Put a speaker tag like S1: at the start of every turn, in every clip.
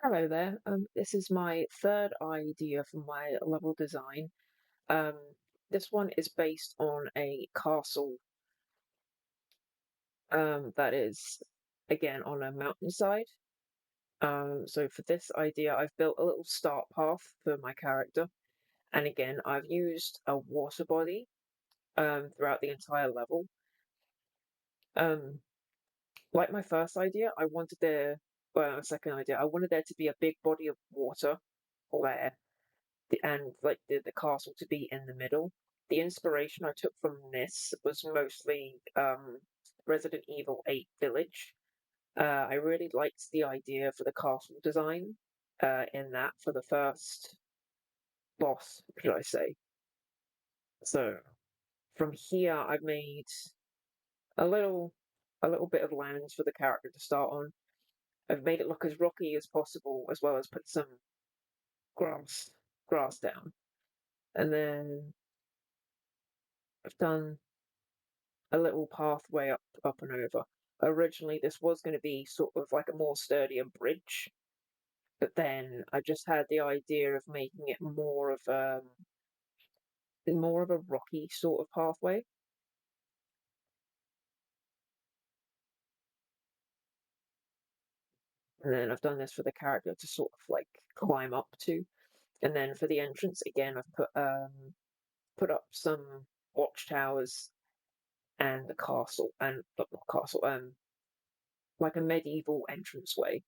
S1: Hello there. This is my third idea for my level design. Um, this one is based on a castle that is, again, on a mountainside. So for this idea, I've built a little start path for my character. And again, I've used a water body throughout the entire level. Um, like my first idea, second idea, I wanted there to be a big body of water where and like the castle to be in the middle. The inspiration I took from this was mostly Resident Evil 8 Village. I really liked the idea for the castle design in that for the first boss, should I say. So from here I've made a little a little bit of land for the character to start on. I've made it look as rocky as possible, as well as put some grass grass down. And then I've done a little pathway up and over. Originally, this was going to be sort of like a more sturdier bridge, but then I just had the idea of making it more of a rocky sort of pathway. And then I've done this for the character to sort of like climb up to. And then for the entrance, again, I've put up some watchtowers and the castle and not the castle, like a medieval entranceway.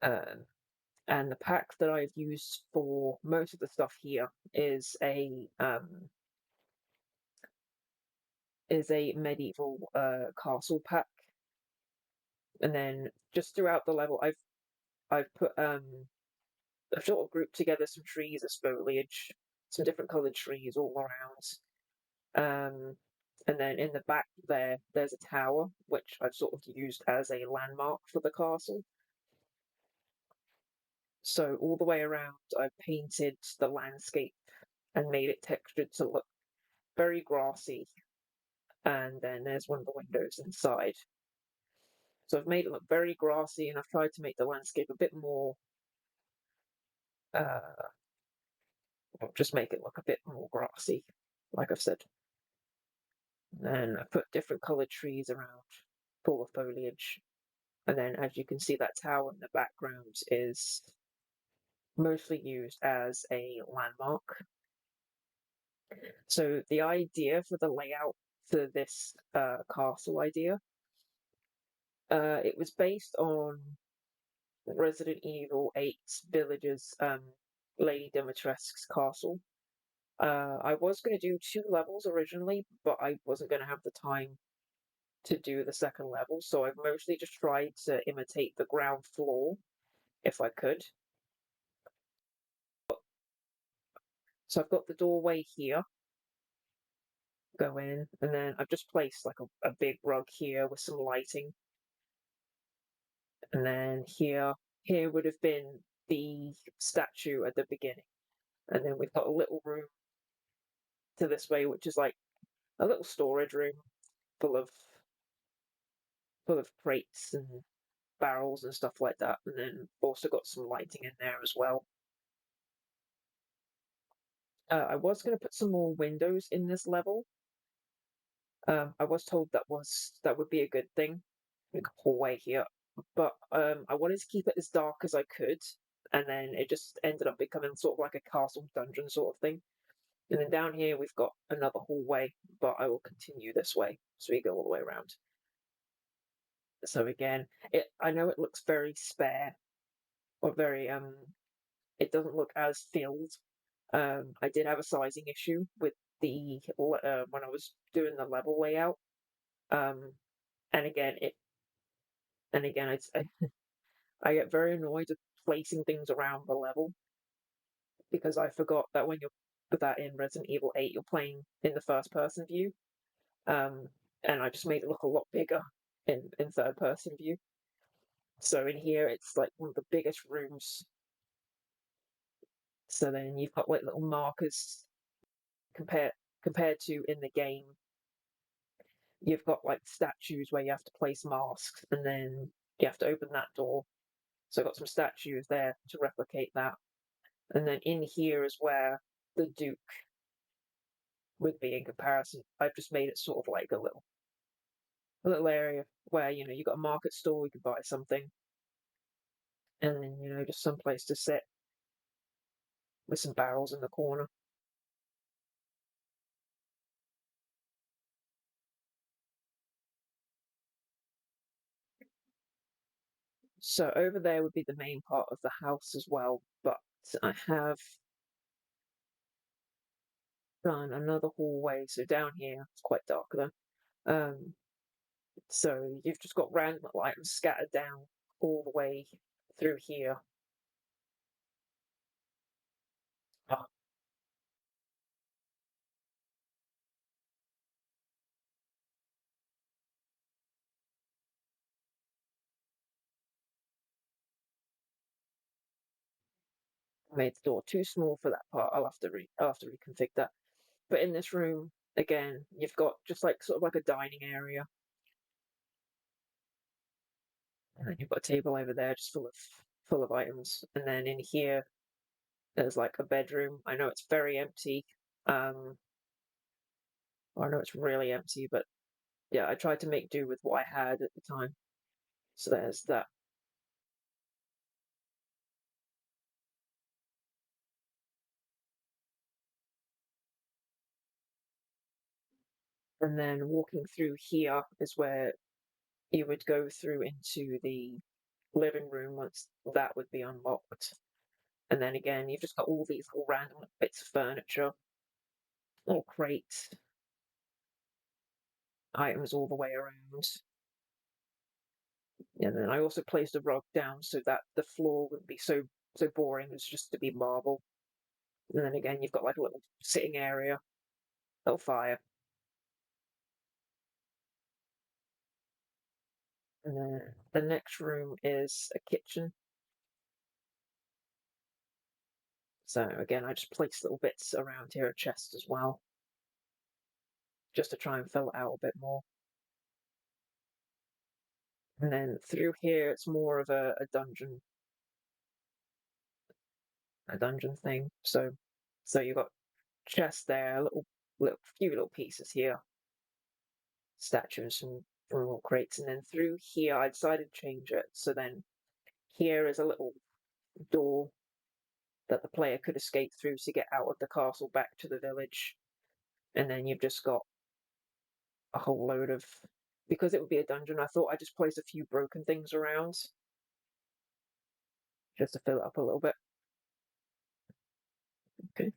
S1: Um, and the pack that I've used for most of the stuff here is a medieval castle pack, and then just throughout the level, I've put I've sort of grouped together some trees as foliage, some different coloured trees all around, and then in the back there's a tower which I've sort of used as a landmark for the castle. So all the way around, I've painted the landscape and made it textured to look very grassy, and then there's one of the windows inside. So I've made it look very grassy, and I've tried to make the landscape a bit more, uh, well, just make it look a bit more grassy, like I've said. And I've put different coloured trees around, full of foliage. And then, as you can see, that tower in the background is mostly used as a landmark. So the idea for the layout for this castle idea, it was based on Resident Evil 8's Village's Lady Dimitrescu's castle. I was going to do two levels originally, but I wasn't going to have the time to do the second level, so I've mostly just tried to imitate the ground floor if I could. So I've got the doorway here, go in, and then I've just placed like a big rug here with some lighting. And then here would have been the statue at the beginning. And then we've got a little room to this way, which is like a little storage room full of full of crates and barrels and stuff like that. And then also got some lighting in there as well. I was going to put some more windows in this level. I was told that would be a good thing, like a hallway here. But I wanted to keep it as dark as I could, and then it just ended up becoming sort of like a castle dungeon sort of thing. And then down here we've got another hallway, but I will continue this way, so we go all the way around. So again, I know it looks very spare or very it doesn't look as filled. I did have a sizing issue with the when I was doing the level layout. Um, and again, I get very annoyed with placing things around the level because I forgot that when you're with that in Resident Evil 8, you're playing in the first person view. Um, and I just made it look a lot bigger in third person view. So in here, it's like one of the biggest rooms. So then you've got like little markers compared compared to in the game. You've got like statues where you have to place masks, and then you have to open that door, So I've got some statues there to replicate that. And then in here is where the Duke would be in comparison. I've just made it sort of like a little area where, you've got a market stall, you can buy something, and then, just some place to sit with some barrels in the corner. So over there would be the main part of the house as well, but I have done another hallway. So down here, it's quite dark though. So you've just got random items scattered down all the way through here. I made the door too small for that part. I'll have to reconfigure that. But in this room, again, you've got just like sort of like a dining area. And then you've got a table over there just full of items. And then in here there's like a bedroom. I know it's very empty. I know it's really empty, but yeah, I tried to make do with what I had at the time. So there's that. And then walking through here is where you would go through into the living room once that would be unlocked. And then again, you've just got all these little random bits of furniture, little crates, items all the way around. And then I also placed a rug down so that the floor wouldn't be so boring as just to be marble. And then again, you've got like a little sitting area, little fire. And then the next room is a kitchen. So again, I just placed little bits around here, a chest as well, just to try and fill it out a bit more. And then through here, it's more of a dungeon thing. So you've got chest there, little few little pieces here, statues and little crates, and then through here, I decided to change it. So then here is a little door that the player could escape through to get out of the castle back to the village. And then you've just got a whole load of, because it would be a dungeon, I thought I'd just place a few broken things around just to fill it up a little bit. Okay.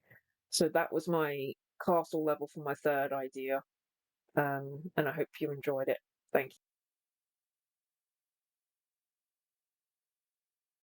S1: So that was my castle level for my third idea. And I hope you enjoyed it. Thank you.